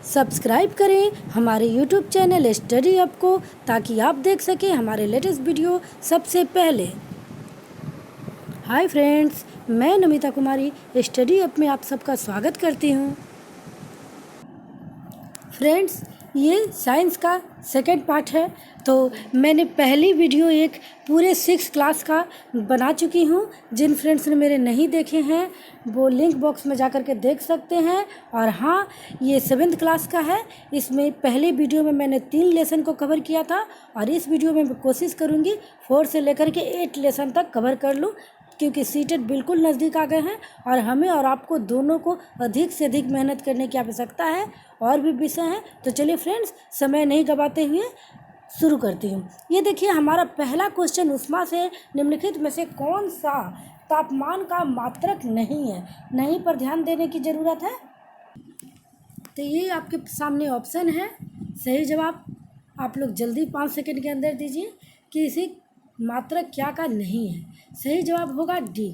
Subscribe करें हमारे YouTube channel study up को, ताकि आप देख सकें हमारे लेटेस्ट वीडियो सबसे पहले। हाय फ्रेंड्स, मैं नमिता कुमारी स्टडी अप में आप सबका स्वागत करती हूँ। फ्रेंड्स, ये साइंस का सेकंड पार्ट है। तो मैंने पहली वीडियो एक पूरे 6 क्लास का बना चुकी हूँ। जिन फ्रेंड्स ने मेरे नहीं देखे हैं वो लिंक बॉक्स में जाकर के देख सकते हैं। और हाँ, ये 7th क्लास का है। इसमें पहले वीडियो में मैंने 3 लेसन को कवर किया था, और इस वीडियो में मैं कोशिश करूँगी 4 से लेकर के 8 लेसन तक कवर कर लूँ, क्योंकि सीटेट बिल्कुल नज़दीक आ गए हैं और हमें और आपको दोनों को अधिक से अधिक मेहनत करने की आवश्यकता है। और भी विषय हैं। तो चलिए फ्रेंड्स, समय नहीं गवाते हुए शुरू करती हूँ। ये देखिए, हमारा पहला क्वेश्चन ऊष्मा से निम्नलिखित में से कौन सा तापमान का मात्रक नहीं है। नहीं पर ध्यान देने की ज़रूरत है। तो ये आपके सामने ऑप्शन है। सही जवाब आप लोग जल्दी 5 सेकंड के अंदर दीजिए कि इसी मात्रक क्या का नहीं है। सही जवाब होगा डी।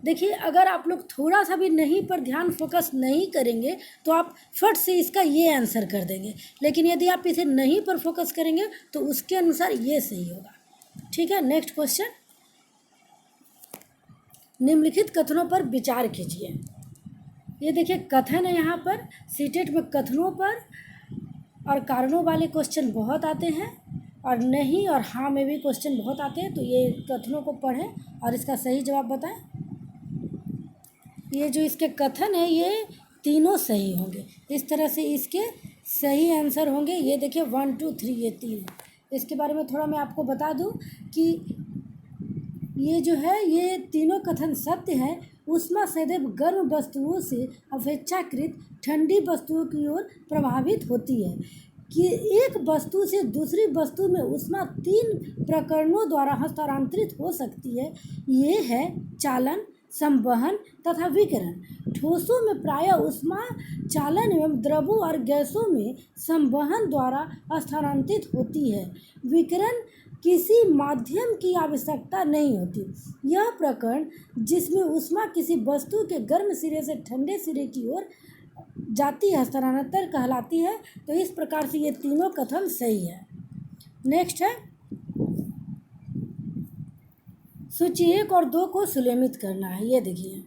देखिए, अगर आप लोग थोड़ा सा भी नहीं पर ध्यान फोकस नहीं करेंगे तो आप फट से इसका ये आंसर कर देंगे, लेकिन यदि आप इसे नहीं पर फोकस करेंगे तो उसके अनुसार ये सही होगा। ठीक है, नेक्स्ट क्वेश्चन। निम्नलिखित कथनों पर विचार कीजिए। ये देखिए कथन है, यहाँ पर सीटेट में कथनों पर और कारणों वाले क्वेश्चन बहुत आते हैं, और नहीं और हाँ में भी क्वेश्चन बहुत आते हैं। तो ये कथनों को पढ़ें और इसका सही जवाब बताएं। ये जो इसके कथन है ये तीनों सही होंगे। इस तरह से इसके सही आंसर होंगे। ये देखिए 1 2 3, ये 3। इसके बारे में थोड़ा मैं आपको बता दूं कि ये जो है ये तीनों कथन सत्य है। ऊष्मा सदैव गर्म वस्तुओं से अपेक्षाकृत ठंडी वस्तुओं की ओर प्रभावित होती है। कि एक वस्तु से दूसरी वस्तु में ऊष्मा 3 प्रकरणों द्वारा हस्तांतरित हो सकती है। ये है चालन, संवहन तथा विकिरण। ठोसों में प्रायः ऊष्मा चालन एवं द्रवों और गैसों में संवहन द्वारा स्थानांतरित होती है। विकिरण किसी माध्यम की आवश्यकता नहीं होती। यह प्रकरण जिसमें ऊष्मा किसी वस्तु के गर्म सिरे से ठंडे सिरे की ओर जाती है हस्तांतरण कहलाती है। तो इस प्रकार से ये तीनों कथन सही है। नेक्स्ट है, सूची 1 और 2 को सुलेमित करना है। ये देखिए,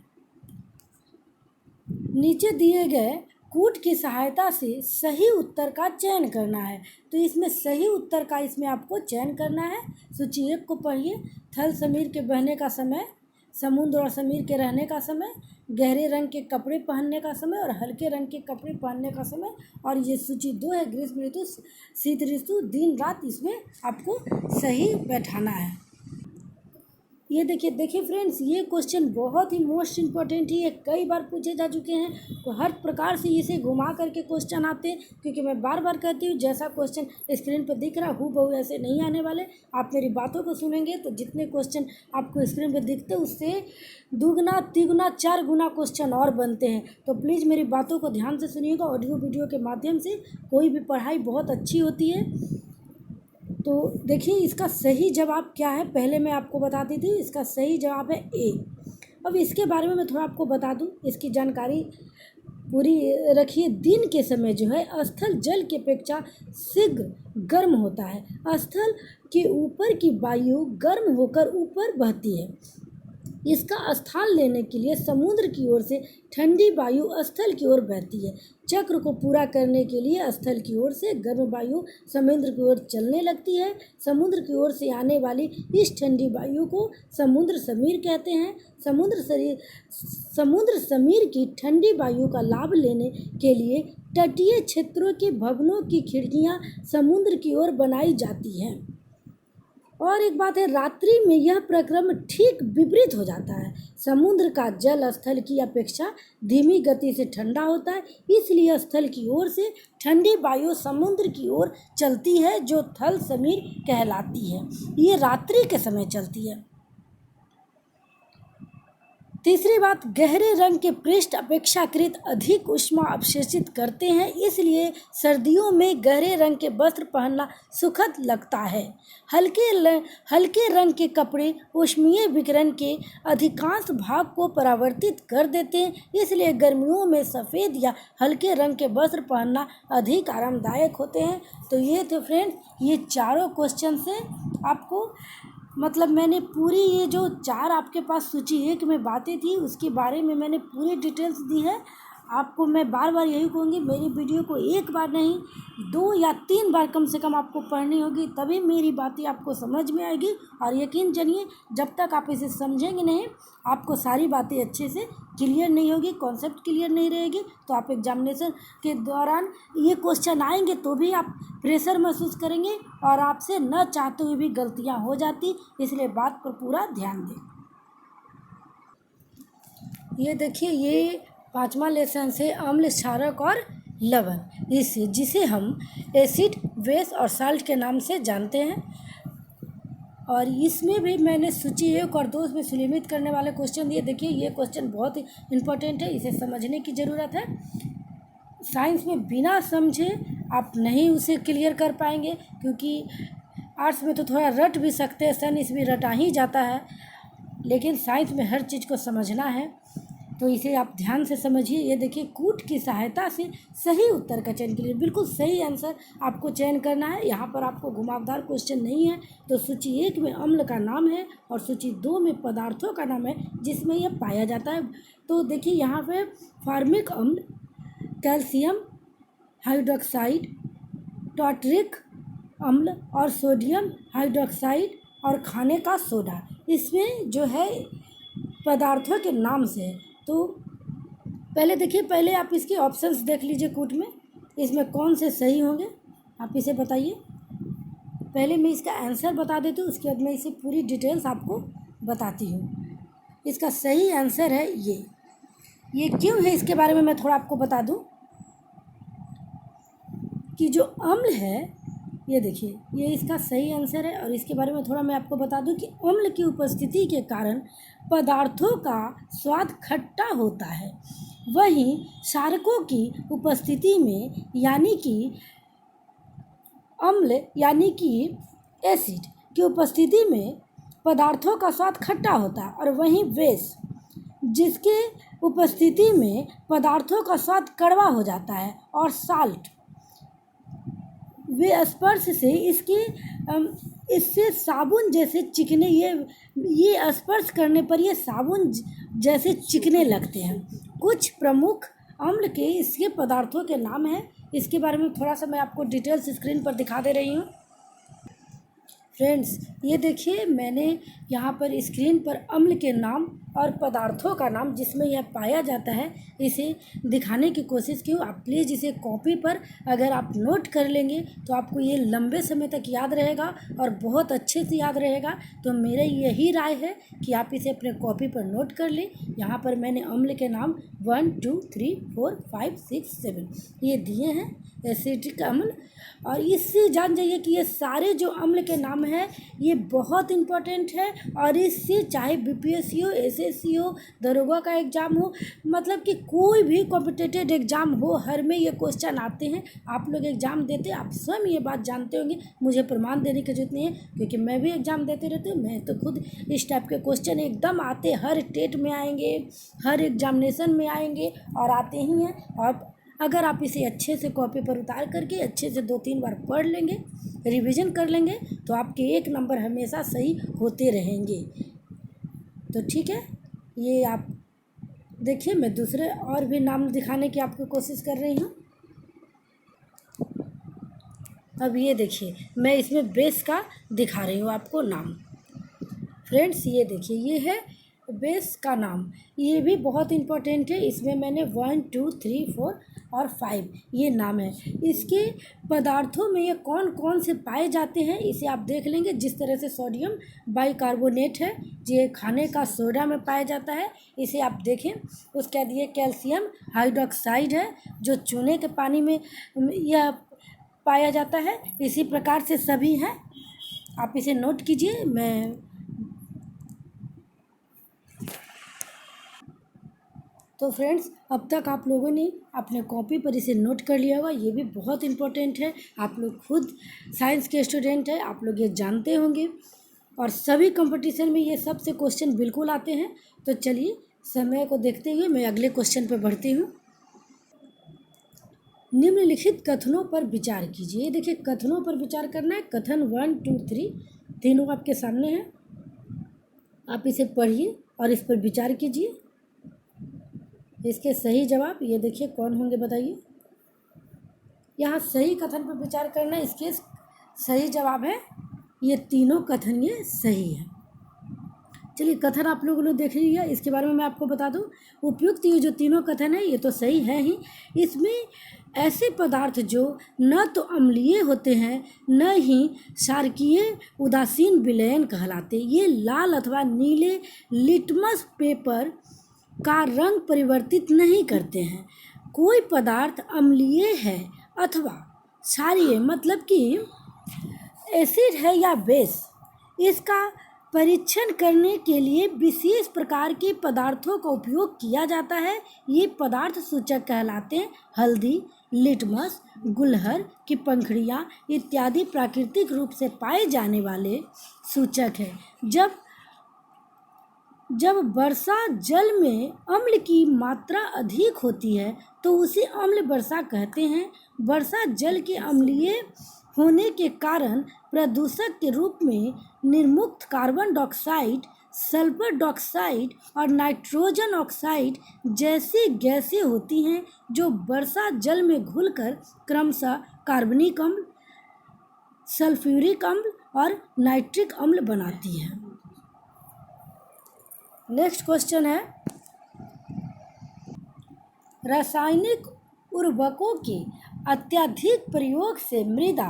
नीचे दिए गए कूट की सहायता से सही उत्तर का चयन करना है। तो इसमें सही उत्तर का इसमें आपको चयन करना है। सूची 1 को पढ़िए। थल समीर के बहने का समय, समुद्र और समीर के रहने का समय, गहरे रंग के कपड़े पहनने का समय और हल्के रंग के कपड़े पहनने का समय। और ये सूची 2 है, ग्रीष्म ऋतु, शीत ऋतु, दिन रात। इसमें आपको सही बैठाना है। ये देखिए फ्रेंड्स, ये क्वेश्चन बहुत ही मोस्ट इम्पॉर्टेंट ही है। कई बार पूछे जा चुके हैं। तो हर प्रकार से इसे घुमा करके क्वेश्चन आते हैं, क्योंकि मैं बार बार कहती हूँ जैसा क्वेश्चन स्क्रीन पर दिख रहा हूबहू ऐसे नहीं आने वाले। आप मेरी बातों को सुनेंगे तो जितने क्वेश्चन आपको स्क्रीन पर दिखते हैं उससे 2 3 4 गुना क्वेश्चन और बनते हैं। तो प्लीज़ मेरी बातों को ध्यान से सुनिएगा। ऑडियो वीडियो के माध्यम से कोई भी पढ़ाई बहुत अच्छी होती है। तो देखिए, इसका सही जवाब क्या है पहले मैं आपको बताती थी। इसका सही जवाब है ए। अब इसके बारे में मैं थोड़ा आपको बता दूं, इसकी जानकारी पूरी रखिए। दिन के समय जो है स्थल जल की अपेक्षा शीघ्र गर्म होता है। स्थल के ऊपर की वायु गर्म होकर ऊपर बहती है। इसका स्थान लेने के लिए समुद्र की ओर से ठंडी वायु स्थल की ओर बहती है। चक्र को पूरा करने के लिए स्थल की ओर से गर्म वायु समुद्र की ओर चलने लगती है। समुद्र की ओर से आने वाली इस ठंडी वायु को समुद्र समीर कहते हैं। समुद्र समीर की ठंडी वायु का लाभ लेने के लिए तटीय क्षेत्रों के भवनों की खिड़कियां समुद्र की ओर बनाई जाती हैं। और एक बात है, रात्रि में यह प्रक्रम ठीक विपरीत हो जाता है। समुद्र का जल स्थल की अपेक्षा धीमी गति से ठंडा होता है, इसलिए स्थल की ओर से ठंडी वायु समुद्र की ओर चलती है, जो थल समीर कहलाती है। ये रात्रि के समय चलती है। तीसरी बात, गहरे रंग के पृष्ठ अपेक्षाकृत अधिक ऊष्मा अवशोषित करते हैं, इसलिए सर्दियों में गहरे रंग के वस्त्र पहनना सुखद लगता है। हल्के रंग के कपड़े ऊष्मीय विकिरण के अधिकांश भाग को परावर्तित कर देते हैं, इसलिए गर्मियों में सफ़ेद या हल्के रंग के वस्त्र पहनना अधिक आरामदायक होते हैं। तो ये थे फ्रेंड्स, ये चारों क्वेश्चन से आपको मतलब मैंने पूरी ये जो चार आपके पास सूची एक में बातें थी उसके बारे में मैंने पूरी डिटेल्स दी है। आपको मैं बार बार यही कहूँगी, मेरी वीडियो को एक बार नहीं 2 या 3 बार कम से कम आपको पढ़नी होगी, तभी मेरी बातें आपको समझ में आएगी। और यकीन जानिए, जब तक आप इसे समझेंगे नहीं, आपको सारी बातें अच्छे से क्लियर नहीं होगी, कॉन्सेप्ट क्लियर नहीं रहेगी, तो आप एग्जामिनेशन के दौरान ये क्वेश्चन आएंगे तो भी आप प्रेशर महसूस करेंगे और आपसे न चाहते हुए भी गलतियाँ हो जाती, इसलिए बात पर पूरा ध्यान दें। ये देखिए, ये 5वां लेसन है अम्ल, क्षारक और लवण, इसे जिसे हम एसिड, बेस और साल्ट के नाम से जानते हैं। और इसमें भी मैंने सूची 1 और 2 में सुनिश्चित करने वाले क्वेश्चन दिए। देखिए, ये क्वेश्चन बहुत इम्पोर्टेंट है, इसे समझने की ज़रूरत है। साइंस में बिना समझे आप नहीं उसे क्लियर कर पाएंगे, क्योंकि आर्ट्स में तो थोड़ा रट भी सकते हैं, साइंस भी रटा ही जाता है, लेकिन साइंस में हर चीज़ को समझना है, तो इसे आप ध्यान से समझिए। ये देखिए, कूट की सहायता से सही उत्तर का चयन कीजिए। बिल्कुल सही आंसर आपको चयन करना है, यहाँ पर आपको घुमावदार क्वेश्चन नहीं है। तो सूची 1 में अम्ल का नाम है और सूची 2 में पदार्थों का नाम है जिसमें यह पाया जाता है। तो देखिए, यहाँ पे फार्मिक अम्ल, कैल्शियम हाइड्रोक्साइड, टार्टरिक अम्ल और सोडियम हाइड्रोक्साइड और खाने का सोडा, इसमें जो है पदार्थों के नाम से है। तो पहले देखिए, पहले आप इसके ऑप्शंस देख लीजिए कूट में, इसमें कौन से सही होंगे आप इसे बताइए। पहले मैं इसका आंसर बता देती हूँ, उसके बाद मैं इसे पूरी डिटेल्स आपको बताती हूँ। इसका सही आंसर है ये क्यों है इसके बारे में मैं थोड़ा आपको बता दूँ कि जो अम्ल है, ये देखिए, ये इसका सही आंसर है। और इसके बारे में थोड़ा मैं आपको बता दूं कि अम्ल की उपस्थिति के कारण पदार्थों का स्वाद खट्टा होता है, वहीं क्षारकों की उपस्थिति में यानी कि अम्ल यानी कि एसिड की उपस्थिति में पदार्थों का स्वाद खट्टा होता है, और वहीं बेस जिसके उपस्थिति में पदार्थों का स्वाद कड़वा हो जाता है, और साल्ट वे स्पर्श से इससे साबुन जैसे चिकने, ये स्पर्श करने पर ये साबुन जैसे चिकने लगते हैं। कुछ प्रमुख अम्ल के इसके पदार्थों के नाम हैं, इसके बारे में थोड़ा सा मैं आपको डिटेल्स स्क्रीन पर दिखा दे रही हूँ। फ्रेंड्स, ये देखिए, मैंने यहाँ पर स्क्रीन पर अम्ल के नाम और पदार्थों का नाम जिसमें यह पाया जाता है इसे दिखाने की कोशिश की। आप प्लीज़ इसे कॉपी पर अगर आप नोट कर लेंगे तो आपको ये लंबे समय तक याद रहेगा और बहुत अच्छे से याद रहेगा। तो मेरा यही राय है कि आप इसे अपने कॉपी पर नोट कर लें। यहाँ पर मैंने अम्ल के नाम 1 2 3 4 5 6 7 ये दिए हैं, एसिटिक अम्ल। और इससे जान जाइए कि ये सारे जो अम्ल के नाम हैं ये बहुत इम्पोर्टेंट है, और इससे चाहे बीपीएससी हो, एसएससी हो, दरोगा का एग्ज़ाम हो, मतलब कि कोई भी कॉम्पिटिटिव एग्ज़ाम हो, हर में ये क्वेश्चन आते हैं। आप लोग एग्ज़ाम देते, आप स्वयं ये बात जानते होंगे, मुझे प्रमाण देने की जरूरत नहीं है, क्योंकि मैं भी एग्ज़ाम देते रहती हूँ। मैं तो खुद इस टाइप के क्वेश्चन एकदम आते, हर टेट में आएंगे, हर एग्जामिनेशन में आएंगे और आते ही हैं। और अगर आप इसे अच्छे से कॉपी पर उतार करके अच्छे से 2-3 बार पढ़ लेंगे, रिवीजन कर लेंगे, तो आपके 1 नंबर हमेशा सही होते रहेंगे। तो ठीक है, ये आप देखिए, मैं दूसरे और भी नाम दिखाने की आपको कोशिश कर रही हूँ। अब ये देखिए, मैं इसमें बेस का दिखा रही हूँ आपको नाम। फ्रेंड्स, ये देखिए, ये है बेस का नाम, ये भी बहुत इम्पोर्टेंट है। इसमें मैंने 1 2 3 4 और 5 ये नाम है। इसके पदार्थों में ये कौन कौन से पाए जाते हैं इसे आप देख लेंगे। जिस तरह से सोडियम बाइकार्बोनेट है, ये खाने का सोडा में पाया जाता है, इसे आप देखें। उसके बाद ये कैल्शियम हाइड्रोक्साइड है, जो चूने के पानी में यह पाया जाता है। इसी प्रकार से सभी हैं, आप इसे नोट कीजिए। मैं तो फ्रेंड्स, अब तक आप लोगों ने अपने कॉपी पर इसे नोट कर लिया होगा, ये भी बहुत इम्पोर्टेंट है। आप लोग खुद साइंस के स्टूडेंट हैं, आप लोग ये जानते होंगे और सभी कंपटीशन में ये सबसे क्वेश्चन बिल्कुल आते हैं। तो चलिए, समय को देखते हुए मैं अगले क्वेश्चन पर बढ़ती हूँ। निम्नलिखित कथनों पर विचार कीजिए। देखिए, कथनों पर विचार करना है। कथन 1, 2, 3 तीनों आपके सामने हैं। आप इसे पढ़िए और इस पर विचार कीजिए। इसके सही जवाब ये देखिए कौन होंगे, बताइए। यहाँ सही कथन पर विचार करना है। इसके सही जवाब है, ये तीनों कथन ये सही है। चलिए, कथन आप लोगों ने देख लिया, इसके बारे में मैं आपको बता दूं। उपयुक्त ये जो तीनों कथन है ये तो सही है ही। इसमें ऐसे पदार्थ जो न तो अम्लीय होते हैं न ही क्षारकीय उदासीन विलयन कहलाते, ये लाल अथवा नीले लिटमस पेपर का रंग परिवर्तित नहीं करते हैं। कोई पदार्थ अम्लीय है अथवा क्षारीय मतलब कि एसिड है या बेस, इसका परीक्षण करने के लिए विशेष प्रकार के पदार्थों का उपयोग किया जाता है। ये पदार्थ सूचक कहलाते हैं। हल्दी, लिटमस, गुलहर की पंखुड़ियाँ इत्यादि प्राकृतिक रूप से पाए जाने वाले सूचक हैं। जब वर्षा जल में अम्ल की मात्रा अधिक होती है तो उसे अम्ल वर्षा कहते हैं। वर्षा जल के अम्लीय होने के कारण प्रदूषक के रूप में निर्मुक्त कार्बन डाइऑक्साइड, सल्फर डाइऑक्साइड और नाइट्रोजन ऑक्साइड जैसी गैसें होती हैं, जो वर्षा जल में घुलकर क्रमशः कार्बनिक अम्ल, सल्फ्यूरिक अम्ल और नाइट्रिक अम्ल बनाती हैं। नेक्स्ट क्वेश्चन है, रासायनिक उर्वरकों के अत्यधिक प्रयोग से मृदा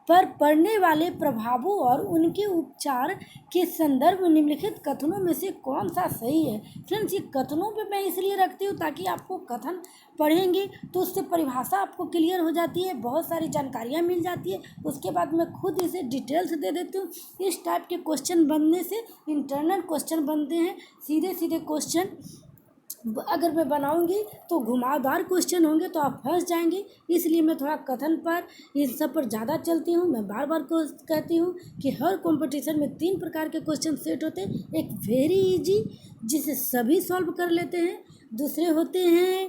पर पड़ने वाले प्रभावों और उनके उपचार के संदर्भ में निम्नलिखित कथनों में से कौन सा सही है। फ्रेंड्स, ये कथनों पे मैं इसलिए रखती हूँ ताकि आपको कथन पढ़ेंगे तो उससे परिभाषा आपको क्लियर हो जाती है, बहुत सारी जानकारियाँ मिल जाती है। उसके बाद मैं खुद इसे डिटेल्स दे देती हूँ। इस टाइप के क्वेश्चन बनने से इंटरनल क्वेश्चन बनते हैं, सीधे सीधे क्वेश्चन अगर मैं बनाऊंगी तो घुमावदार क्वेश्चन होंगे तो आप फंस जाएंगे। इसलिए मैं थोड़ा कथन पर इस सब पर ज़्यादा चलती हूँ। मैं बार बार को कहती हूँ कि हर कंपटीशन में 3 प्रकार के क्वेश्चन सेट होते हैं। एक वेरी इजी जिसे सभी सॉल्व कर लेते हैं, दूसरे होते हैं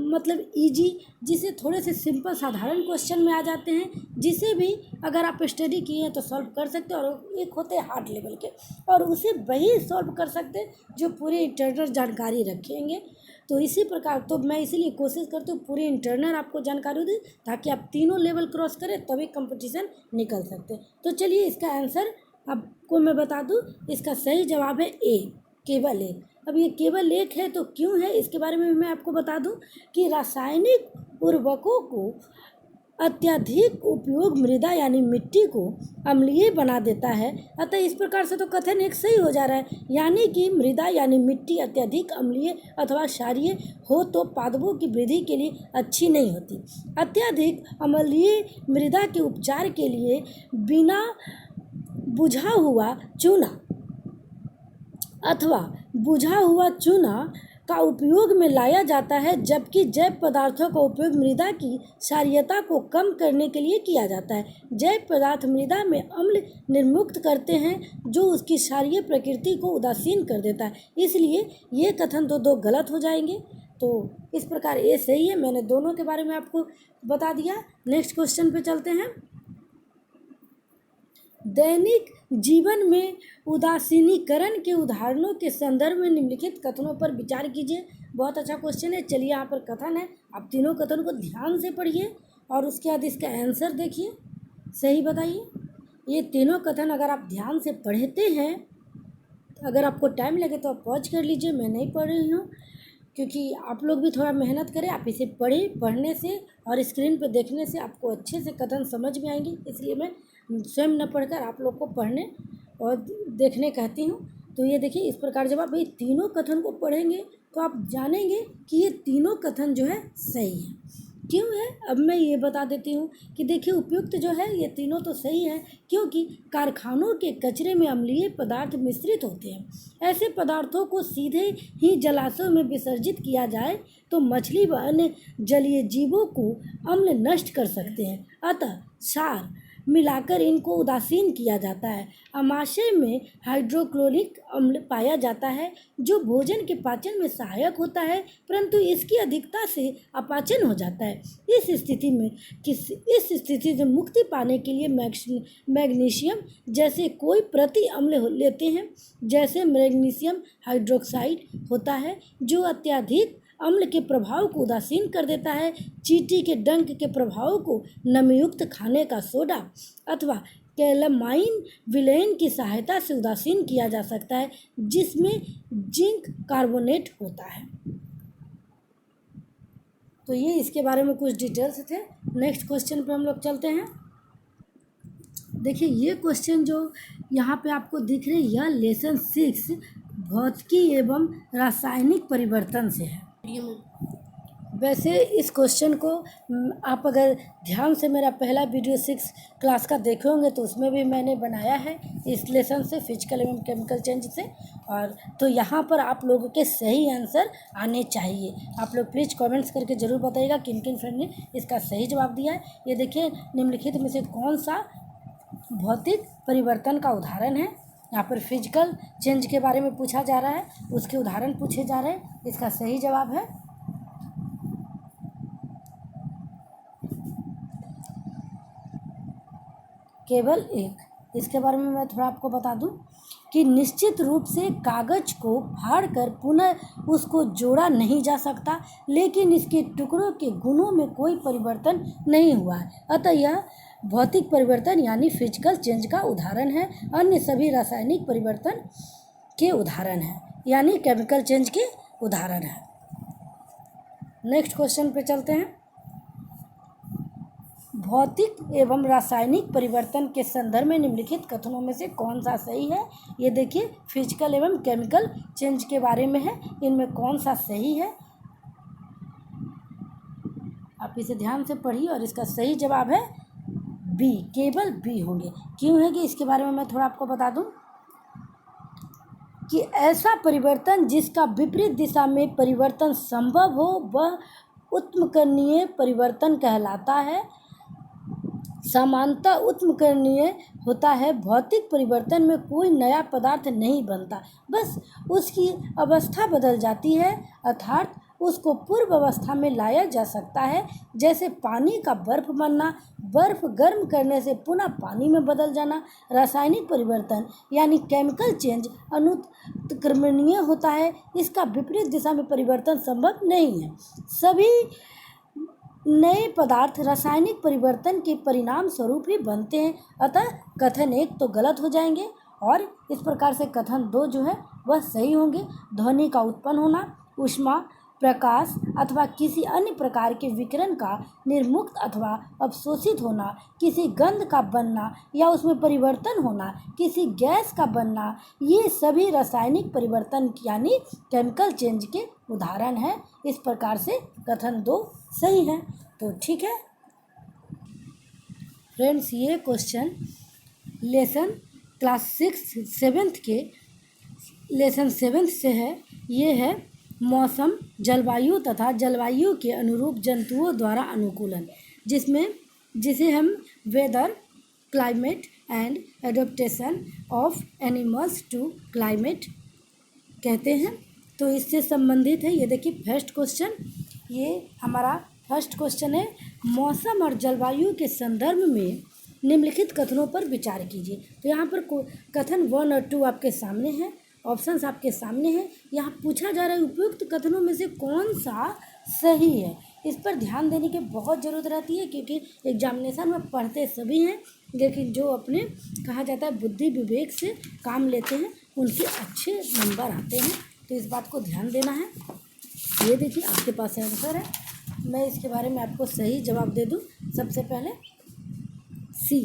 मतलब इजी जिसे थोड़े से सिंपल साधारण क्वेश्चन में आ जाते हैं, जिसे भी अगर आप स्टडी किए हैं तो सॉल्व कर सकते हैं, और एक होते हैं हार्ड लेवल के और उसे वही सॉल्व कर सकते हैं जो पूरी इंटरनल जानकारी रखेंगे। तो इसी प्रकार तो मैं इसीलिए कोशिश करती हूँ पूरी इंटरनल आपको जानकारी दूँ ताकि आप तीनों लेवल क्रॉस करें तभी कंपटीशन निकल सकते हैं। तो चलिए, इसका आंसर आपको मैं बता दूँ। इसका सही जवाब है ए, केवल एक। अब ये केवल एक है तो क्यों है, इसके बारे में मैं आपको बता दूं कि रासायनिक उर्वरकों को अत्यधिक उपयोग मृदा यानी मिट्टी को अम्लीय बना देता है। अतः इस प्रकार से तो कथन एक सही हो जा रहा है, यानी कि मृदा यानी मिट्टी अत्यधिक अम्लीय अथवा क्षारीय हो तो पादपों की वृद्धि के लिए अच्छी नहीं होती। अत्यधिक अम्लीय मृदा के उपचार के लिए बिना बुझा हुआ चूना अथवा बुझा हुआ चूना का उपयोग में लाया जाता है, जबकि जैव पदार्थों का उपयोग मृदा की क्षारीयता को कम करने के लिए किया जाता है। जैव पदार्थ मृदा में अम्ल निर्मुक्त करते हैं जो उसकी क्षारीय प्रकृति को उदासीन कर देता है। इसलिए ये कथन तो 2 गलत हो जाएंगे। तो इस प्रकार ये सही है। मैंने दोनों के बारे में आपको बता दिया। नेक्स्ट क्वेश्चन पे चलते हैं। दैनिक जीवन में उदासीनीकरण के उदाहरणों के संदर्भ में निम्नलिखित कथनों पर विचार कीजिए। बहुत अच्छा क्वेश्चन है। चलिए, यहाँ पर कथन है, आप तीनों कथन को ध्यान से पढ़िए और उसके बाद इसका आंसर देखिए, सही बताइए। ये तीनों कथन अगर आप ध्यान से पढ़ते हैं, अगर आपको टाइम लगे तो आप पॉज कर लीजिए, मैं नहीं पढ़ रही हूँ, क्योंकि आप लोग भी थोड़ा मेहनत करें। आप इसे पढ़ें, पढ़ने से और स्क्रीन पर देखने से आपको अच्छे से कथन समझ में आएंगे। इसलिए मैं स्वयं न पढ़कर आप लोग को पढ़ने और देखने कहती हूँ। तो ये देखिए, इस प्रकार जब आप ये तीनों कथन को पढ़ेंगे तो आप जानेंगे कि ये तीनों कथन जो है सही है। क्यों है, अब मैं ये बता देती हूँ कि देखिए उपयुक्त जो है ये तीनों तो सही है, क्योंकि कारखानों के कचरे में अम्लीय पदार्थ मिश्रित होते हैं। ऐसे पदार्थों को सीधे ही जलाशयों में विसर्जित किया जाए तो मछली व अन्य जलीय जीवों को अम्ल नष्ट कर सकते हैं, अतः सार मिलाकर इनको उदासीन किया जाता है। अमाशय में हाइड्रोक्लोरिक अम्ल पाया जाता है जो भोजन के पाचन में सहायक होता है, परंतु इसकी अधिकता से अपाचन हो जाता है। इस स्थिति से मुक्ति पाने के लिए मैग्नीशियम जैसे कोई प्रति अम्ल लेते हैं, जैसे मैग्नीशियम हाइड्रोक्साइड होता है जो अत्यधिक अम्ल के प्रभाव को उदासीन कर देता है। चींटी के डंक के प्रभाव को नमयुक्त खाने का सोडा अथवा कैलामाइन विलयन की सहायता से उदासीन किया जा सकता है, जिसमें जिंक कार्बोनेट होता है। तो ये इसके बारे में कुछ डिटेल्स थे। नेक्स्ट क्वेश्चन पे हम लोग चलते हैं। देखिए ये क्वेश्चन जो यहाँ पे आपको दिख रहे हैं यह लेसन 6 भौतिकी एवं रासायनिक परिवर्तन से है। वैसे इस क्वेश्चन को आप अगर ध्यान से मेरा पहला वीडियो 6 क्लास का देखे होंगे तो उसमें भी मैंने बनाया है इस लेसन से, फिजिकल एवं केमिकल चेंज से। और तो यहाँ पर आप लोगों के सही आंसर आने चाहिए। आप लोग प्लीज़ कमेंट्स करके ज़रूर बताइएगा किन किन फ्रेंड ने इसका सही जवाब दिया है। ये देखिए निम्नलिखित में से कौन सा भौतिक परिवर्तन का उदाहरण है। यहाँ पर फिजिकल चेंज के बारे में पूछा जा रहा है, उसके उदाहरण पूछे जा रहे हैं। इसका सही जवाब है केवल एक। इसके बारे में मैं थोड़ा आपको बता दूं कि निश्चित रूप से कागज को फाड़कर पुनः उसको जोड़ा नहीं जा सकता, लेकिन इसके टुकड़ों के गुणों में कोई परिवर्तन नहीं हुआ है, अतः यह भौतिक परिवर्तन यानी फिजिकल चेंज का उदाहरण है। अन्य सभी रासायनिक परिवर्तन के उदाहरण है, यानी केमिकल चेंज के उदाहरण है। नेक्स्ट क्वेश्चन पे चलते हैं। भौतिक एवं रासायनिक परिवर्तन के संदर्भ में निम्नलिखित कथनों में से कौन सा सही है। ये देखिए फिजिकल एवं केमिकल चेंज के बारे में है, इनमें कौन सा सही है आप इसे ध्यान से पढ़िए। और इसका सही जवाब है बी, केवल बी होंगे। क्यों है कि इसके बारे में मैं थोड़ा आपको बता दूं कि ऐसा परिवर्तन जिसका विपरीत दिशा में परिवर्तन संभव हो वह उत्तमकरणीय परिवर्तन कहलाता है। समानता उत्तमकरणीय होता है। भौतिक परिवर्तन में कोई नया पदार्थ नहीं बनता, बस उसकी अवस्था बदल जाती है, अर्थात उसको पूर्व अवस्था में लाया जा सकता है। जैसे पानी का बर्फ बनना, बर्फ गर्म करने से पुनः पानी में बदल जाना। रासायनिक परिवर्तन यानी केमिकल चेंज अनुत्क्रमणीय होता है, इसका विपरीत दिशा में परिवर्तन संभव नहीं है। सभी नए पदार्थ रासायनिक परिवर्तन के परिणाम स्वरूप ही बनते हैं, अतः कथन 1 तो गलत हो जाएंगे और इस प्रकार से कथन 2 जो है वह सही होंगे। ध्वनि का उत्पन्न होना, ऊष्मा, प्रकाश अथवा किसी अन्य प्रकार के विकिरण का निर्मुक्त अथवा अवशोषित होना, किसी गंध का बनना या उसमें परिवर्तन होना, किसी गैस का बनना, ये सभी रासायनिक परिवर्तन यानी केमिकल चेंज के उदाहरण हैं। इस प्रकार से कथन 2 सही है। तो ठीक है फ्रेंड्स, ये क्वेश्चन लेसन क्लास 7th के लेसन 7th से है। ये है मौसम, जलवायु तथा जलवायु के अनुरूप जंतुओं द्वारा अनुकूलन, जिसे हम weather, climate and adaptation of animals to climate कहते हैं। तो इससे संबंधित है। ये देखिए फर्स्ट क्वेश्चन, ये हमारा फर्स्ट क्वेश्चन है। मौसम और जलवायु के संदर्भ में निम्नलिखित कथनों पर विचार कीजिए। तो यहाँ पर कथन 1 और 2 आपके सामने हैं, ऑप्शंस आपके सामने हैं। यहाँ पूछा जा रहा है उपयुक्त कथनों में से कौन सा सही है। इस पर ध्यान देने की बहुत ज़रूरत रहती है, क्योंकि एग्जामिनेशन में पढ़ते सभी हैं, लेकिन जो अपने कहा जाता है बुद्धि विवेक से काम लेते हैं उनके अच्छे नंबर आते हैं। तो इस बात को ध्यान देना है। ये देखिए आपके पास आंसर है, मैं इसके बारे में आपको सही जवाब दे दूँ। सबसे पहले सी,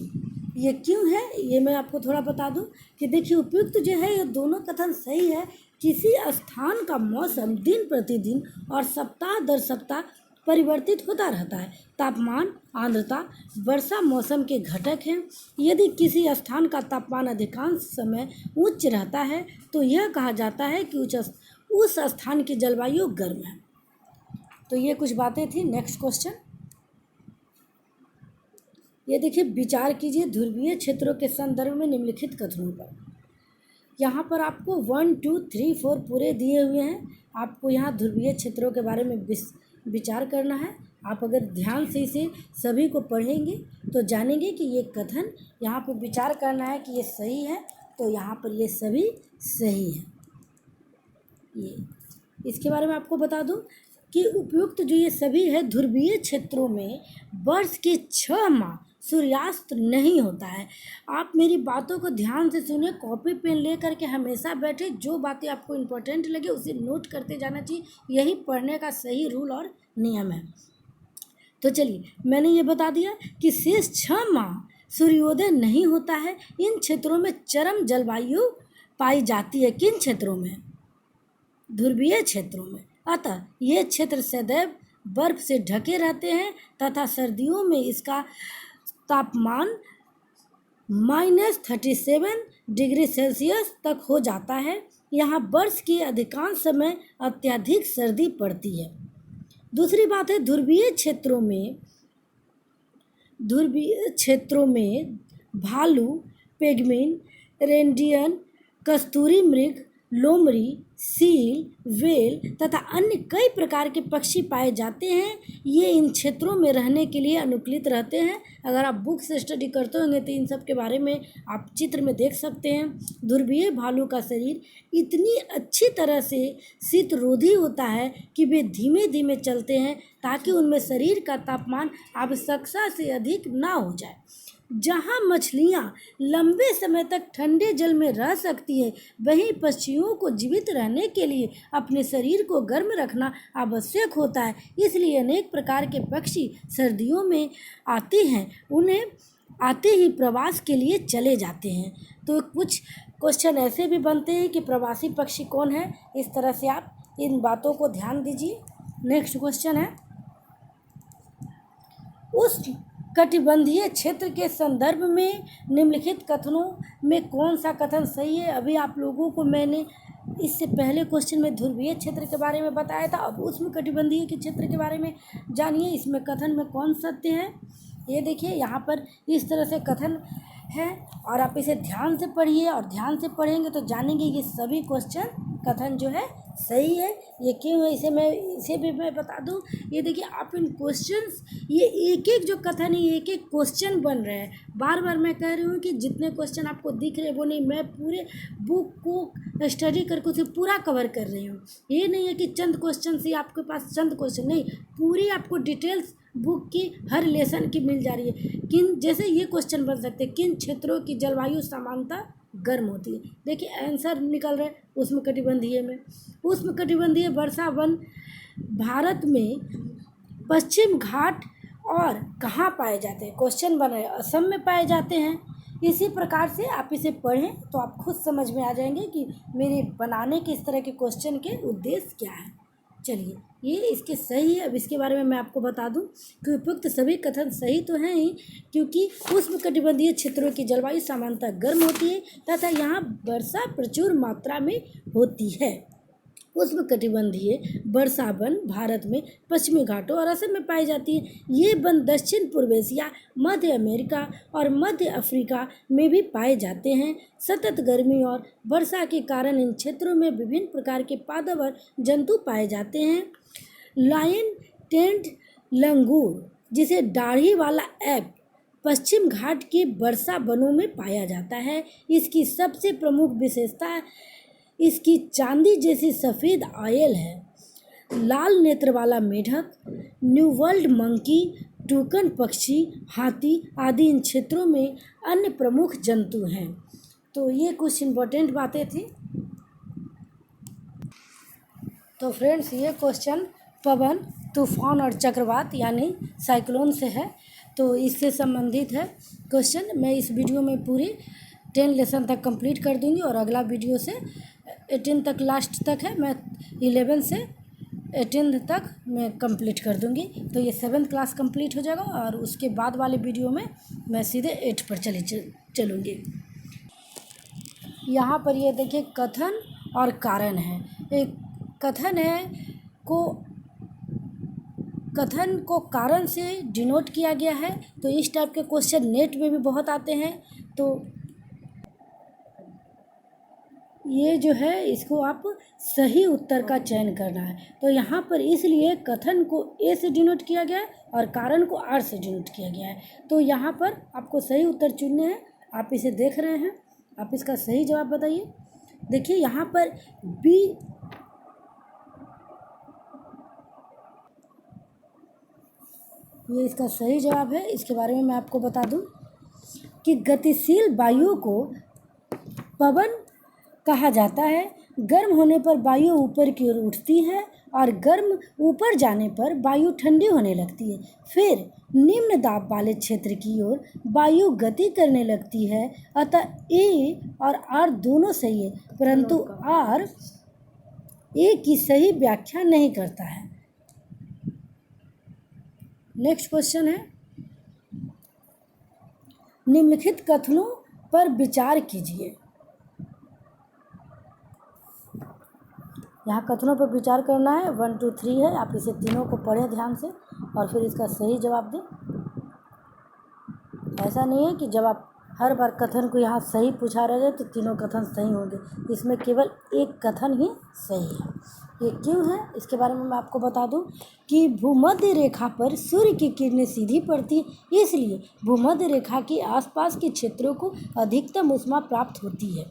ये क्यों है ये मैं आपको थोड़ा बता दूं कि देखिए उपयुक्त जो है ये दोनों कथन सही है। किसी स्थान का मौसम दिन प्रतिदिन और सप्ताह दर सप्ताह परिवर्तित होता रहता है। तापमान, आर्द्रता, वर्षा मौसम के घटक हैं। यदि किसी स्थान का तापमान अधिकांश समय उच्च रहता है तो यह कहा जाता है कि उस स्थान की जलवायु गर्म है। तो ये कुछ बातें थी। नेक्स्ट क्वेश्चन, ये देखिए, विचार कीजिए ध्रुवीय क्षेत्रों के संदर्भ में निम्नलिखित कथनों पर। यहाँ पर आपको 1, 2, 3, 4 पूरे दिए हुए हैं। आपको यहाँ ध्रुवीय क्षेत्रों के बारे में विचार करना है। आप अगर ध्यान से इसे सभी को पढ़ेंगे तो जानेंगे कि ये कथन यहाँ पर विचार करना है कि ये सही है, तो यहाँ पर ये सभी सही है। ये इसके बारे में आपको बता दूं कि उपयुक्त जो ये सभी है, ध्रुवीय क्षेत्रों में वर्ष के 6 माह सूर्यास्त नहीं होता है। आप मेरी बातों को ध्यान से सुने, कॉपी पेन ले करके हमेशा बैठे, जो बातें आपको इम्पोर्टेंट लगे उसे नोट करते जाना चाहिए। यही पढ़ने का सही रूल और नियम है। तो चलिए, मैंने ये बता दिया कि शेष 6 माह सूर्योदय नहीं होता है। इन क्षेत्रों में चरम जलवायु पाई जाती है। किन क्षेत्रों में? ध्रुवीय क्षेत्रों में। अतः ये क्षेत्र सदैव बर्फ से ढके रहते हैं तथा सर्दियों में इसका तापमान -37 डिग्री सेल्सियस तक हो जाता है। यहाँ वर्ष के अधिकांश समय अत्यधिक सर्दी पड़ती है। दूसरी बात है, ध्रुवीय क्षेत्रों में भालू, पेंगुइन, रेनडियर, कस्तूरी मृग, लोमड़ी, सील, व्हेल तथा अन्य कई प्रकार के पक्षी पाए जाते हैं। ये इन क्षेत्रों में रहने के लिए अनुकूलित रहते हैं। अगर आप बुक से स्टडी करते होंगे तो इन सब के बारे में आप चित्र में देख सकते हैं। ध्रुवीय भालू का शरीर इतनी अच्छी तरह से शीतरोधी होता है कि वे धीमे धीमे चलते हैं ताकि उनमें शरीर का तापमान आवश्यकता से अधिक ना हो जाए। जहाँ मछलियाँ लंबे समय तक ठंडे जल में रह सकती है, वहीं पक्षियों को जीवित रहने के लिए अपने शरीर को गर्म रखना आवश्यक होता है। इसलिए अनेक प्रकार के पक्षी सर्दियों में आते हैं, उन्हें आते ही प्रवास के लिए चले जाते हैं। तो कुछ क्वेश्चन ऐसे भी बनते हैं कि प्रवासी पक्षी कौन है। इस तरह से आप इन बातों को ध्यान दीजिए। नेक्स्ट क्वेश्चन है, उस कटिबंधीय क्षेत्र के संदर्भ में निम्नलिखित कथनों में कौन सा कथन सही है? अभी आप लोगों को मैंने इससे पहले क्वेश्चन में ध्रुवीय क्षेत्र के बारे में बताया था, अब उसमें कटिबंधीय के क्षेत्र के बारे में जानिए इसमें कथन में कौन सत्य है। ये देखिए, यहाँ पर इस तरह से कथन है और आप इसे ध्यान से पढ़िए, और ध्यान से पढ़ेंगे तो जानेंगे ये सभी क्वेश्चन कथन जो है सही है। ये क्यों है इसे भी मैं बता दूं। ये देखिए, आप इन क्वेश्चंस, ये एक एक जो कथन है, एक एक क्वेश्चन बन रहे हैं। बार बार मैं कह रही हूँ कि जितने क्वेश्चन आपको दिख रहे हैं वो नहीं, मैं पूरे बुक को स्टडी करके उसे पूरा कवर कर रही हूँ। ये नहीं है कि चंद क्वेश्चन ही आपके पास, चंद क्वेश्चन नहीं, पूरी आपको डिटेल्स बुक की हर लेसन की मिल जा रही है। किन, जैसे ये क्वेश्चन बन सकते हैं, किन क्षेत्रों की जलवायु सामान्यतः गर्म होती है? देखिए आंसर निकल रहा है उसमें कटिबंधीय में। उसमें कटिबंधीय वर्षा वन भारत में पश्चिम घाट और कहाँ पाए जाते हैं? क्वेश्चन बन रहे हैं, असम में पाए जाते हैं। इसी प्रकार से आप इसे पढ़ें तो आप खुद समझ में आ जाएंगे कि मेरे बनाने के इस तरह के क्वेश्चन के उद्देश्य क्या है। चलिए, ये इसके सही है। अब इसके बारे में मैं आपको बता दूं कि उपयुक्त सभी कथन सही तो हैं ही, क्योंकि उष्णकटिबंधीय क्षेत्रों की जलवायु सामान्यतः गर्म होती है तथा यहाँ वर्षा प्रचुर मात्रा में होती है। उष्णकटिबंधीय वर्षा वन भारत में पश्चिमी घाटों और असम में पाई जाती है। ये वन दक्षिण पूर्व एशिया, मध्य अमेरिका और मध्य अफ्रीका में भी पाए जाते हैं। सतत गर्मी और वर्षा के कारण इन क्षेत्रों में विभिन्न प्रकार के पादप और जंतु पाए जाते हैं। लायन टेंट लंगूर, जिसे दाढ़ी वाला ऐप, पश्चिम घाट के वर्षा वनों में पाया जाता है। इसकी सबसे प्रमुख विशेषता इसकी चांदी जैसी सफ़ेद आयल है। लाल नेत्र वाला मेढक, न्यू वर्ल्ड मंकी, टूकन पक्षी, हाथी आदि इन क्षेत्रों में अन्य प्रमुख जंतु हैं। तो ये कुछ इम्पोर्टेंट बातें थी। तो फ्रेंड्स, ये क्वेश्चन पवन, तूफान और चक्रवात यानी साइक्लोन से है, तो इससे संबंधित है क्वेश्चन। मैं इस वीडियो में पूरी 10 लेसन तक कंप्लीट कर दूंगी और अगला वीडियो से 18 तक लास्ट तक है, मैं 11 से 18th तक मैं कंप्लीट कर दूंगी। तो ये 7th क्लास कंप्लीट हो जाएगा और उसके बाद वाले वीडियो में मैं सीधे 8 पर चलूँगी। यहाँ पर ये देखिए कथन और कारण है। एक कथन है को कथन को कारण से डिनोट किया गया है। तो इस टाइप के क्वेश्चन नेट में भी बहुत आते हैं। तो ये जो है इसको आप सही उत्तर का चयन करना है। तो यहाँ पर इसलिए कथन को ए से डिनोट किया गया है और कारण को आर से डिनोट किया गया है। तो यहाँ पर आपको सही उत्तर चुनने हैं। आप इसे देख रहे हैं, आप इसका सही जवाब बताइए। देखिए यहाँ पर बी, ये इसका सही जवाब है। इसके बारे में मैं आपको बता दूं कि गतिशील वायु को पवन कहा जाता है। गर्म होने पर वायु ऊपर की ओर उठती है और गर्म ऊपर जाने पर वायु ठंडी होने लगती है। फिर निम्न दाब वाले क्षेत्र की ओर वायु गति करने लगती है। अतः ए और आर दोनों सही है, परंतु आर ए की सही व्याख्या नहीं करता है। नेक्स्ट क्वेश्चन है, निम्नलिखित कथनों पर विचार कीजिए। यहाँ कथनों पर विचार करना है। 1 2 3 है। आप इसे तीनों को पढ़ें ध्यान से और फिर इसका सही जवाब दें। ऐसा नहीं है कि जब आप हर बार कथन को यहाँ सही पूछा रहे तो तीनों कथन सही होंगे। इसमें केवल एक कथन ही सही है। ये क्यों है इसके बारे में मैं आपको बता दूं कि भूमध्य रेखा पर सूर्य की किरणें सीधी पड़ती है, इसलिए भूमध्य रेखा के आसपास के क्षेत्रों को अधिकतम ऊष्मा प्राप्त होती है।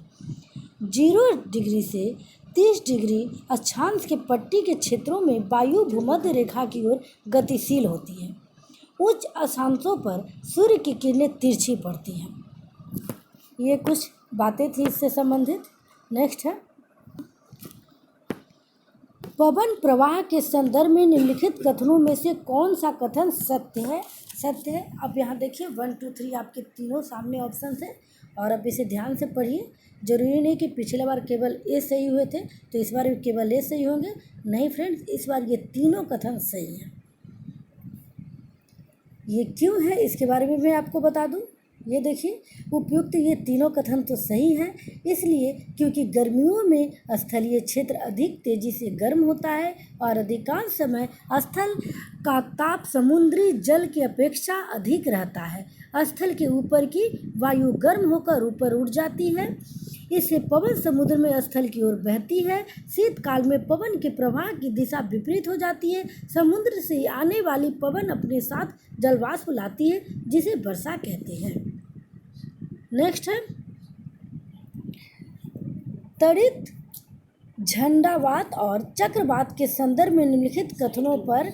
0 डिग्री से 30 डिग्री अक्षांश के पट्टी के क्षेत्रों में वायु भूमध्य रेखा की ओर गतिशील होती है। उच्च अक्षांशों पर सूर्य की किरणें तिरछी पड़ती हैं। ये कुछ बातें थी इससे संबंधित। नेक्स्ट है, पवन प्रवाह के संदर्भ में निम्नलिखित कथनों में से कौन सा कथन सत्य है? सत्य है। अब यहाँ देखिए 1 2 3 आपके तीनों सामने ऑप्शन है और अब इसे ध्यान से पढ़िए। जरूरी नहीं कि पिछले बार केवल ए सही हुए थे तो इस बार भी केवल ए सही होंगे। नहीं फ्रेंड्स, इस बार ये तीनों कथन सही हैं। ये क्यों है इसके बारे में मैं आपको बता दूं। ये देखिए उपयुक्त ये तीनों कथन तो सही हैं, इसलिए क्योंकि गर्मियों में स्थलीय क्षेत्र अधिक तेजी से गर्म होता है और अधिकांश समय स्थल का ताप समुद्री जल की अपेक्षा अधिक रहता है। स्थल के ऊपर की वायु गर्म होकर ऊपर उठ जाती है, इससे पवन समुद्र में स्थल की ओर बहती है। शीतकाल में पवन के प्रवाह की दिशा विपरीत हो जाती है। समुद्र से आने वाली पवन अपने साथ जलवाष्प लाती है, जिसे वर्षा कहते हैं। नेक्स्ट है, त्वरित झंडावात और चक्रवात के संदर्भ में निम्नलिखित कथनों पर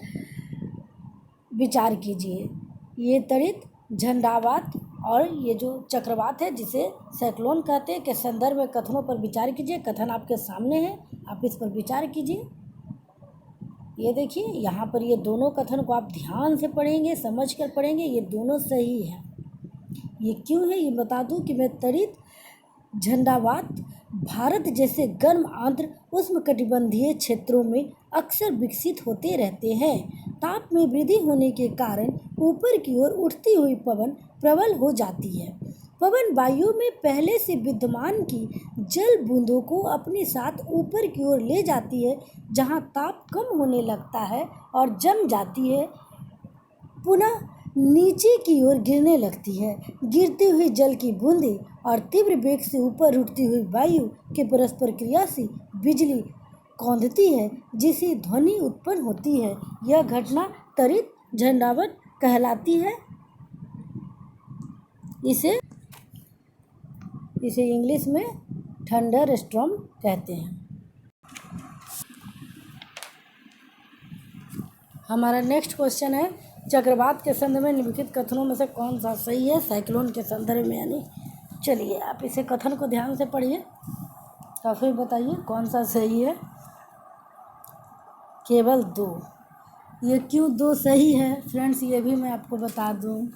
विचार कीजिए। ये त्वरित झंडावात और ये जो चक्रवात है जिसे साइक्लोन कहते हैं के संदर्भ में कथनों पर विचार कीजिए। कथन आपके सामने है, आप इस पर विचार कीजिए। ये देखिए यहाँ पर ये दोनों कथन को आप ध्यान से पढ़ेंगे, समझ कर पढ़ेंगे। ये दोनों सही है। ये क्यों है ये बता दूं कि मैं त्वरित झंडावात भारत जैसे गर्म आर्द्र उष्णकटिबंधीय क्षेत्रों में अक्सर विकसित होते रहते हैं। ताप में वृद्धि होने के कारण ऊपर की ओर उठती हुई पवन प्रबल हो जाती है। पवन वायु में पहले से विद्यमान की जल बूंदों को अपने साथ ऊपर की ओर ले जाती है, जहां ताप कम होने लगता है और जम जाती है, पुनः नीचे की ओर गिरने लगती है। गिरती हुई जल की बूंदें और तीव्र वेग से ऊपर उठती हुई वायु के परस्पर क्रिया से बिजली कौंधती है, जिससे ध्वनि उत्पन्न होती है। यह घटना त्वरित झंडावत कहलाती है। इसे इंग्लिश में थंडर स्टॉर्म कहते हैं। हमारा नेक्स्ट क्वेश्चन है, चक्रवात के संदर्भ में निम्नलिखित कथनों में से कौन सा सही है? साइक्लोन के संदर्भ में यानी। चलिए आप इसे कथन को ध्यान से पढ़िए और फिर बताइए कौन सा सही है। केवल 2। ये क्यों 2 सही है फ्रेंड्स, ये भी मैं आपको बता दूं।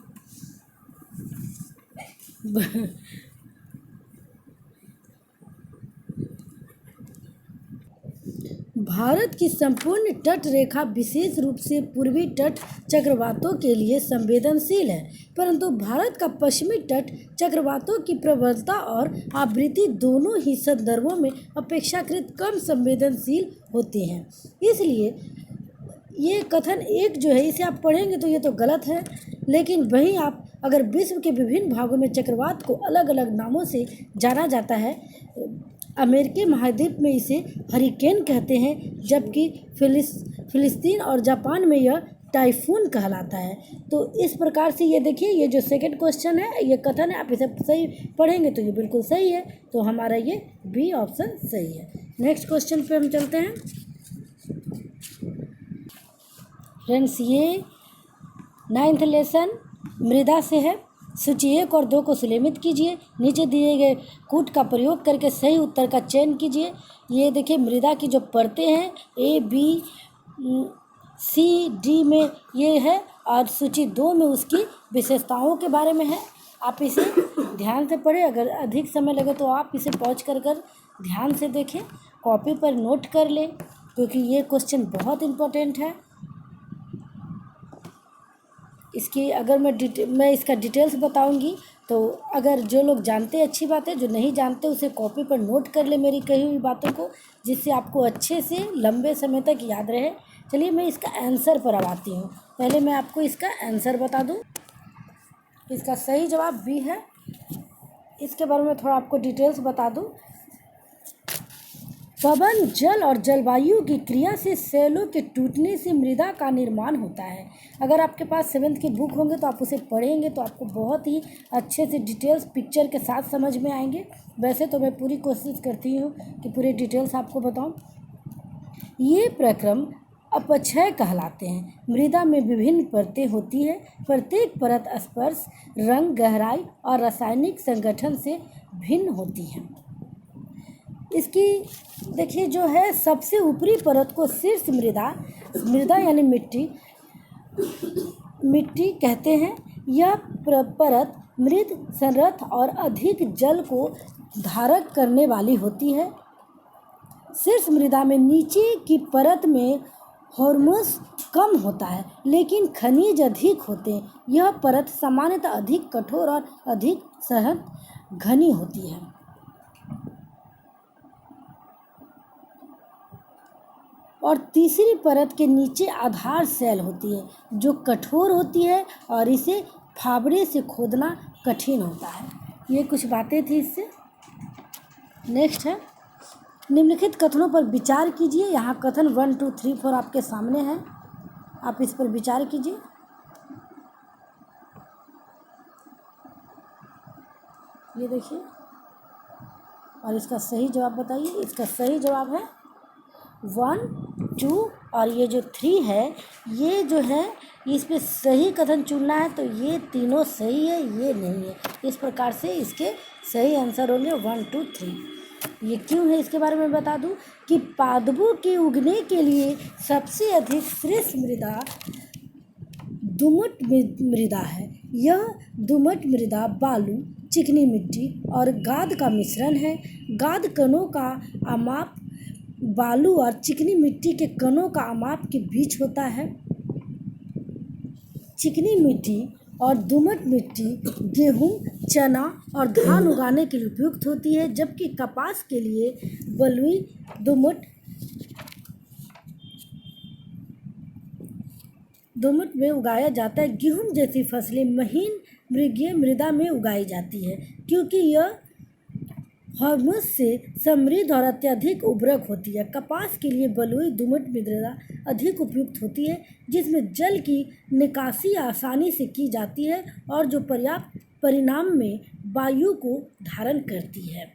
भारत की संपूर्ण तट रेखा विशेष रूप से पूर्वी तट चक्रवातों के लिए संवेदनशील है, परंतु भारत का पश्चिमी तट चक्रवातों की प्रबलता और आवृत्ति दोनों ही संदर्भों में अपेक्षाकृत कम संवेदनशील होते हैं। इसलिए ये कथन एक जो है, इसे आप पढ़ेंगे तो ये तो गलत है, लेकिन वहीं आप अगर विश्व के विभिन्न भागों में चक्रवात को अलग अलग नामों से जाना जाता है। अमेरिकी महाद्वीप में इसे हरिकेन कहते हैं, जबकि फिलिस्तीन और जापान में यह टाइफून कहलाता है। तो इस प्रकार से ये देखिए, ये जो सेकंड क्वेश्चन है, ये कथन है, आप इसे सही पढ़ेंगे तो ये बिल्कुल सही है। तो हमारा ये बी ऑप्शन सही है। नेक्स्ट क्वेश्चन पे हम चलते हैं। फ्रेंड्स, ये 9th लेसन मृदा से है। सूची 1 और 2 को सुलेमित कीजिए। नीचे दिए गए कूट का प्रयोग करके सही उत्तर का चयन कीजिए। ये देखिए, मृदा की जो परतें हैं A, B, C, D में ये है, और सूची 2 में उसकी विशेषताओं के बारे में है। आप इसे ध्यान से पढ़ें। अगर अधिक समय लगे तो आप इसे पॉज कर ध्यान से देखें, कॉपी पर नोट कर लें, क्योंकि ये क्वेश्चन बहुत इम्पोर्टेंट है। इसकी अगर मैं इसका डिटेल्स बताऊंगी, तो अगर जो लोग जानते हैं अच्छी बात है, जो नहीं जानते उसे कॉपी पर नोट कर ले मेरी कही हुई बातों को, जिससे आपको अच्छे से लंबे समय तक याद रहे। चलिए मैं इसका आंसर पर अब आती हूँ। पहले मैं आपको इसका आंसर बता दूँ। इसका सही जवाब बी है। इसके बारे में थोड़ा आपको डिटेल्स बता दूँ। पवन, जल और जलवायु की क्रिया से सेलों के टूटने से मृदा का निर्माण होता है। अगर आपके पास 7th की बुक होंगे तो आप उसे पढ़ेंगे तो आपको बहुत ही अच्छे से डिटेल्स पिक्चर के साथ समझ में आएंगे। वैसे तो मैं पूरी कोशिश करती हूँ कि पूरे डिटेल्स आपको बताऊँ। ये प्रक्रम अपक्षय कहलाते हैं। मृदा में विभिन्न परतें होती है। प्रत्येक परत स्पर्श, रंग, गहराई और रासायनिक संगठन से भिन्न होती है। इसकी देखिए जो है, सबसे ऊपरी परत को शीर्ष मृदा यानी मिट्टी कहते हैं। यह परत मृद, संरथ और अधिक जल को धारक करने वाली होती है। शीर्ष मृदा में नीचे की परत में हॉर्मोस कम होता है, लेकिन खनिज अधिक होते हैं। यह परत सामान्यतः अधिक कठोर और अधिक सहन घनी होती है। और तीसरी परत के नीचे आधार सेल होती है, जो कठोर होती है और इसे फावड़े से खोदना कठिन होता है। ये कुछ बातें थी इससे। नेक्स्ट है, निम्नलिखित कथनों पर विचार कीजिए। यहाँ कथन 1, 2, 3, 4 आपके सामने है, आप इस पर विचार कीजिए। ये देखिए, और इसका सही जवाब बताइए। इसका सही जवाब है 1, 2 और ये जो 3 है, ये जो है इस पर सही कथन चुनना है। तो ये तीनों सही है, ये नहीं है। इस प्रकार से इसके सही आंसर होंगे 1, 2, 3। ये क्यों है इसके बारे में बता दूं कि पादपों के उगने के लिए सबसे अधिक श्रेष्ठ मृदा दोमट मृदा है। यह दोमट मृदा बालू, चिकनी मिट्टी और गाद का मिश्रण है। गाद कणों का अमाप बालू और चिकनी मिट्टी के कणों का अमाप के बीच होता है। चिकनी मिट्टी और दोमट मिट्टी गेहूं, चना और धान उगाने के लिए उपयुक्त होती है, जबकि कपास के लिए बलुई दोमट में उगाया जाता है। गेहूं जैसी फसलें महीन मृगीय मृदा में उगाई जाती है, क्योंकि यह हॉर्मोस से समृद्ध और अत्यधिक उर्वरक होती है। कपास के लिए बलुई दोमट मृदा अधिक उपयुक्त होती है, जिसमें जल की निकासी आसानी से की जाती है और जो पर्याप्त परिमाण में वायु को धारण करती है।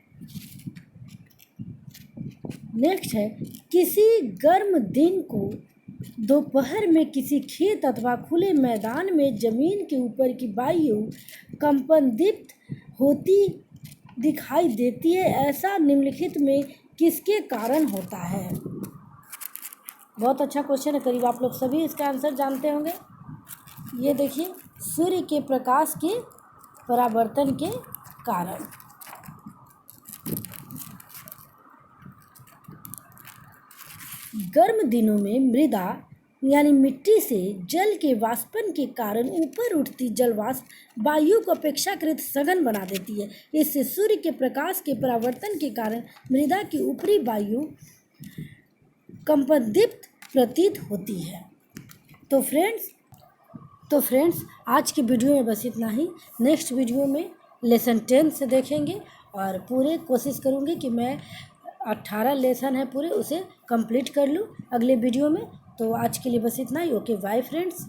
नेक्स्ट है, किसी गर्म दिन को दोपहर में किसी खेत अथवा खुले मैदान में जमीन के ऊपर की वायु कंपनदीप्त होती दिखाई देती है। ऐसा निम्नलिखित में किसके कारण होता है? बहुत अच्छा क्वेश्चन है, करीब आप लोग सभी इसका आंसर जानते होंगे। ये देखिए, सूर्य के प्रकाश के परावर्तन के कारण। गर्म दिनों में मृदा यानी मिट्टी से जल के वाष्पन के कारण ऊपर उठती जल वाष्प वायु को अपेक्षाकृत सघन बना देती है। इससे सूर्य के प्रकाश के परावर्तन के कारण मृदा की ऊपरी वायु कंपनदीप्त प्रतीत होती है। तो फ्रेंड्स आज की वीडियो में बस इतना ही। नेक्स्ट वीडियो में लेसन 10 से देखेंगे और पूरे कोशिश करूँगी कि मैं 18 लेसन है पूरे उसे कंप्लीट कर लूँ अगले वीडियो में। तो आज के लिए बस इतना ही। Okay bye friends.